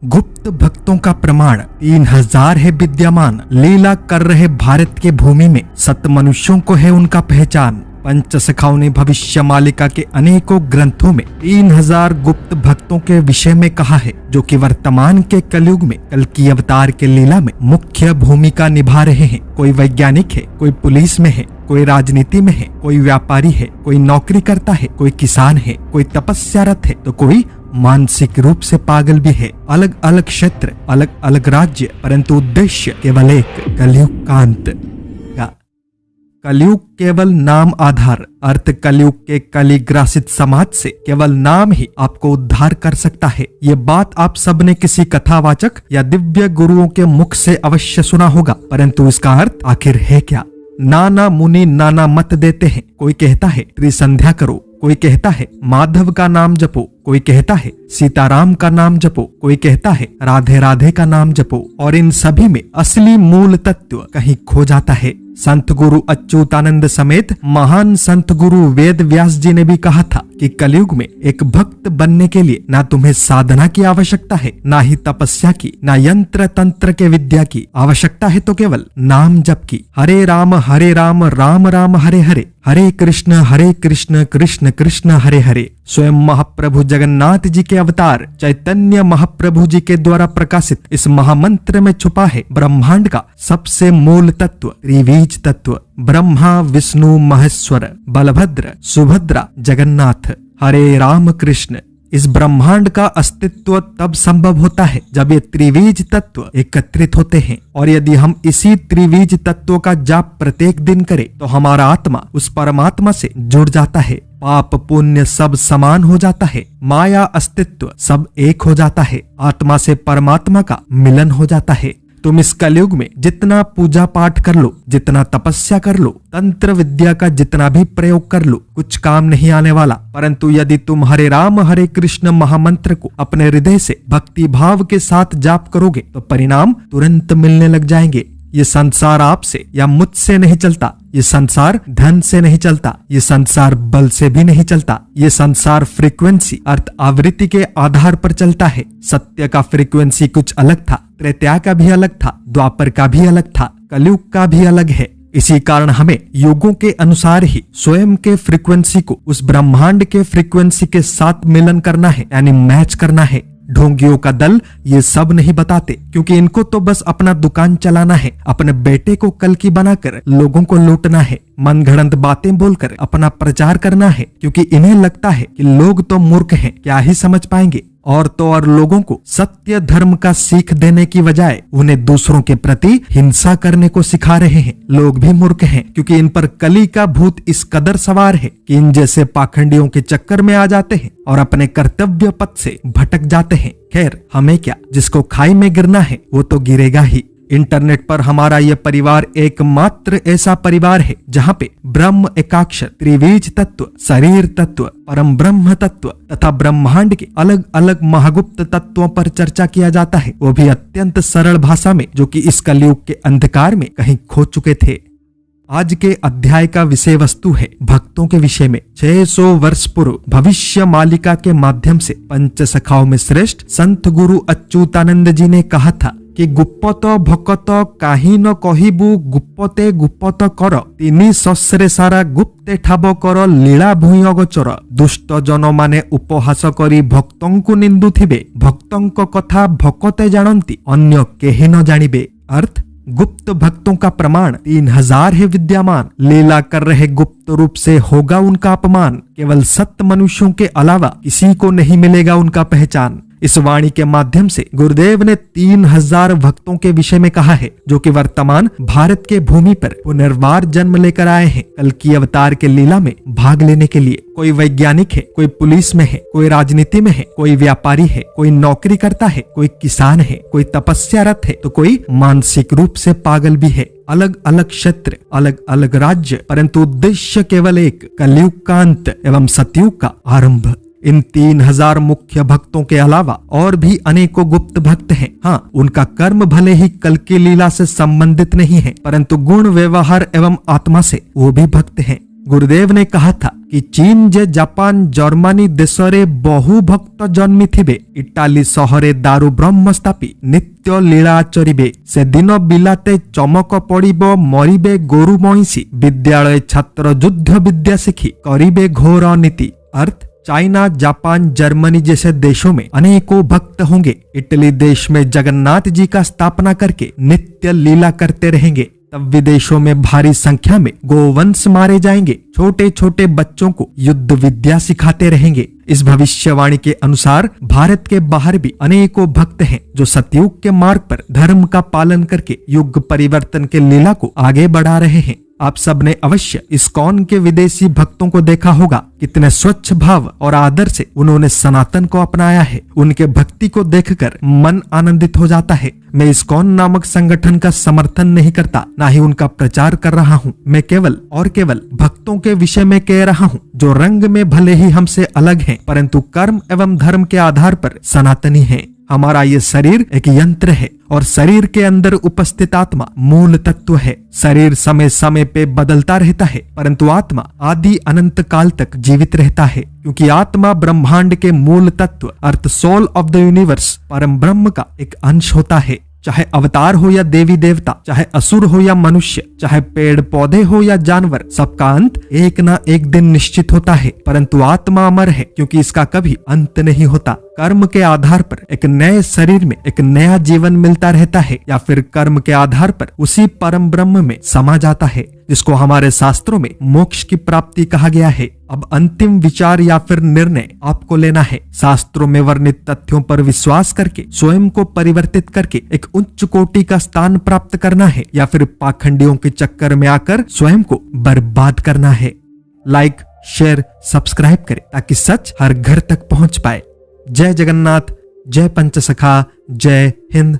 गुप्त भक्तों का प्रमाण 3000 है विद्यमान। लीला कर रहे भारत के भूमि में सत मनुष्यों को है उनका पहचान। पंचसखाओं ने भविष्य मालिका के अनेकों ग्रंथों में 3000 गुप्त भक्तों के विषय में कहा है, जो कि वर्तमान के कलयुग में कल की अवतार के लीला में मुख्य भूमिका निभा रहे हैं। कोई वैज्ञानिक है, कोई पुलिस में है, कोई राजनीति में है, कोई व्यापारी है, कोई नौकरी करता है, कोई किसान है, कोई तपस्यारत है, तो कोई मानसिक रूप से पागल भी है। अलग अलग क्षेत्र, अलग अलग राज्य, परंतु उद्देश्य केवल एक, कलयुग का अंत। कलयुग केवल नाम आधार, अर्थ कलयुग के कलिग्रासित समाज से केवल नाम ही आपको उद्धार कर सकता है। ये बात आप सबने किसी कथावाचक या दिव्य गुरुओं के मुख से अवश्य सुना होगा, परंतु इसका अर्थ आखिर है क्या? नाना मुनि नाना मत देते हैं। कोई कहता है त्रिसंध्या करो, कोई कहता है माधव का नाम जपो, कोई कहता है सीताराम का नाम जपो, कोई कहता है राधे राधे का नाम जपो, और इन सभी में असली मूल तत्व कहीं खो जाता है। संत गुरु अच्युतानंद समेत महान संत गुरु वेद व्यास जी ने भी कहा था कि कलयुग में एक भक्त बनने के लिए ना तुम्हें साधना की आवश्यकता है, ना ही तपस्या की, ना यंत्र तंत्र के विद्या की आवश्यकता है, तो केवल नाम जप की। हरे राम राम राम हरे हरे, हरे कृष्ण कृष्ण कृष्ण हरे हरे। स्वयं महाप्रभु जगन्नाथ जी के अवतार चैतन्य महाप्रभु जी के द्वारा प्रकाशित इस महामंत्र में छुपा है ब्रह्मांड का सबसे मूल तत्व, त्रिबीज तत्व। ब्रह्मा विष्णु महेश्वर, बलभद्र सुभद्रा जगन्नाथ। हरे राम कृष्ण। इस ब्रह्मांड का अस्तित्व तब संभव होता है जब ये त्रिबीज तत्व एकत्रित होते हैं, और यदि हम इसी त्रिबीज तत्वों का जाप प्रत्येक दिन करें तो हमारा आत्मा उस परमात्मा से जुड़ जाता है। पाप पुण्य सब समान हो जाता है, माया अस्तित्व सब एक हो जाता है, आत्मा से परमात्मा का मिलन हो जाता है। तुम इस कलयुग में जितना पूजा पाठ कर लो, जितना तपस्या कर लो, तंत्र विद्या का जितना भी प्रयोग कर लो, कुछ काम नहीं आने वाला। परंतु यदि तुम हरे राम हरे कृष्ण महामंत्र को अपने हृदय से भक्ति भाव के साथ जाप करोगे तो परिणाम तुरंत मिलने लग जाएंगे। ये संसार आपसे या मुझसे नहीं चलता, ये संसार धन से नहीं चलता, ये संसार बल से भी नहीं चलता। ये संसार फ्रीक्वेंसी अर्थ आवृत्ति के आधार पर चलता है। सत्य का फ्रीक्वेंसी कुछ अलग था, त्रेता का भी अलग था, द्वापर का भी अलग था, कलयुग का भी अलग है। इसी कारण हमें युगों के अनुसार ही स्वयं के फ्रीक्वेंसी को उस ब्रह्मांड के फ्रीक्वेंसी के साथ मिलन करना है, यानी मैच करना है। ढोंगियों का दल ये सब नहीं बताते, क्योंकि इनको तो बस अपना दुकान चलाना है, अपने बेटे को कल्कि बनाकर लोगों को लूटना है, मनगढ़ंत बातें बोलकर अपना प्रचार करना है, क्योंकि इन्हें लगता है कि लोग तो मूर्ख हैं, क्या ही समझ पाएंगे। और तो और लोगों को सत्य धर्म का सीख देने की बजाय उन्हें दूसरों के प्रति हिंसा करने को सिखा रहे हैं। लोग भी मूर्ख हैं, क्योंकि इन पर कली का भूत इस कदर सवार है कि इन जैसे पाखंडियों के चक्कर में आ जाते हैं और अपने कर्तव्य पथ से भटक जाते हैं। खैर, हमें क्या, जिसको खाई में गिरना है वो तो गिरेगा ही। इंटरनेट पर हमारा यह परिवार एकमात्र ऐसा परिवार है जहाँ पे ब्रह्म एकाक्षर, त्रिबीज तत्व, शरीर तत्व, परम ब्रह्म तत्व तथा ब्रह्मांड के अलग अलग महागुप्त तत्वों पर चर्चा किया जाता है, वो भी अत्यंत सरल भाषा में, जो कि इस कलयुग के अंधकार में कहीं खो चुके थे। आज के अध्याय का विषय वस्तु है भक्तों के विषय में। 600 वर्ष पूर्व भविष्य मालिका के माध्यम से पंचसखाओं में श्रेष्ठ संत गुरु अच्युतानंद जी ने कहा था कि गुप्पत भकत काहि न कहिबु गुप्पते गुप्पत कर, तिनि सस्रे सारा गुप्ते ठाब कर लीला भूई अगोचर। दुष्ट जन माने उपहास करी भक्तंकु निंदुथिबे, भक्तंक कथा भकते जानती अन्य केहि न जानिबे। अर्थ, गुप्त भक्तों का प्रमाण 3000 है विद्यमान। लीला कर रहे गुप्त रूप से होगा उनका अपमान, केवल सत मनुष्यों के अलावा किसी को नहीं मिलेगा उनका पहचान। इस वाणी के माध्यम से गुरुदेव ने 3000 भक्तों के विषय में कहा है, जो कि वर्तमान भारत के भूमि पर पुनर्वार जन्म लेकर आए हैं कल की अवतार के लीला में भाग लेने के लिए। कोई वैज्ञानिक है, कोई पुलिस में है, कोई राजनीति में है, कोई व्यापारी है, कोई नौकरी करता है, कोई किसान है, कोई तपस्यारत है, तो कोई मानसिक रूप से पागल भी है। अलग अलग क्षेत्र, अलग अलग राज्य, परंतु उद्देश्य केवल एक, कलयुग का अंत एवं सतयुग का आरंभ। इन 3000 मुख्य भक्तों के अलावा और भी अनेकों गुप्त भक्त हैं। हाँ, उनका कर्म भले ही कल की लीला से संबंधित नहीं है, परंतु गुण व्यवहार एवं आत्मा से वो भी भक्त हैं। गुरुदेव ने कहा था कि चीन जे जापान जर्मनी देशरे बहु भक्त जन्मी थिबे इटाली सहरे दारु ब्रह्म स्थापी नित्य लीला आचरिबे से दिन बिलाते चमक पड़िबो मरिबे गोरु महिषी विद्यालय छात्र युद्ध विद्या शिखी करिबे घोर नीति। अर्थ चाइना जापान जर्मनी जैसे देशों में अनेकों भक्त होंगे। इटली देश में जगन्नाथ जी का स्थापना करके नित्य लीला करते रहेंगे। तब विदेशों में भारी संख्या में गोवंश मारे जाएंगे। छोटे छोटे बच्चों को युद्ध विद्या सिखाते रहेंगे। इस भविष्यवाणी के अनुसार भारत के बाहर भी अनेकों भक्त हैं जो सतयुग के मार्ग पर धर्म का पालन करके युग परिवर्तन के लीला को आगे बढ़ा रहे हैं। आप सबने अवश्य इस्कॉन के विदेशी भक्तों को देखा होगा। कितने स्वच्छ भाव और आदर से उन्होंने सनातन को अपनाया है। उनके भक्ति को देखकर मन आनंदित हो जाता है। मैं इस्कॉन नामक संगठन का समर्थन नहीं करता, ना ही उनका प्रचार कर रहा हूँ। मैं केवल भक्तों के विषय में कह रहा हूँ जो रंग में भले ही हमसे अलग हैं, परंतु कर्म एवं धर्म के आधार पर सनातनी हैं। हमारा ये शरीर एक यंत्र है और शरीर के अंदर उपस्थित आत्मा मूल तत्व है। शरीर समय समय पे बदलता रहता है, परंतु आत्मा आदि अनंत काल तक जीवित रहता है, क्योंकि आत्मा ब्रह्मांड के मूल तत्व अर्थ सोल ऑफ द यूनिवर्स परम ब्रह्म का एक अंश होता है। चाहे अवतार हो या देवी देवता, चाहे असुर हो या मनुष्य, चाहे पेड़ पौधे हो या जानवर, सबका अंत एक ना एक दिन निश्चित होता है। परंतु आत्मा अमर है, क्योंकि इसका कभी अंत नहीं होता। कर्म के आधार पर एक नए शरीर में एक नया जीवन मिलता रहता है, या फिर कर्म के आधार पर उसी परम ब्रह्म में समा जाता है, जिसको हमारे शास्त्रों में मोक्ष की प्राप्ति कहा गया है। अब अंतिम विचार या फिर निर्णय आपको लेना है। शास्त्रों में वर्णित तथ्यों पर विश्वास करके स्वयं को परिवर्तित करके एक उच्च कोटि का स्थान प्राप्त करना है, या फिर पाखंडियों के चक्कर में आकर स्वयं को बर्बाद करना है। लाइक, शेयर, सब्सक्राइब करें ताकि सच हर घर तक पहुंच पाए। जय जगन्नाथ, जय पंचसखा, जय हिंद।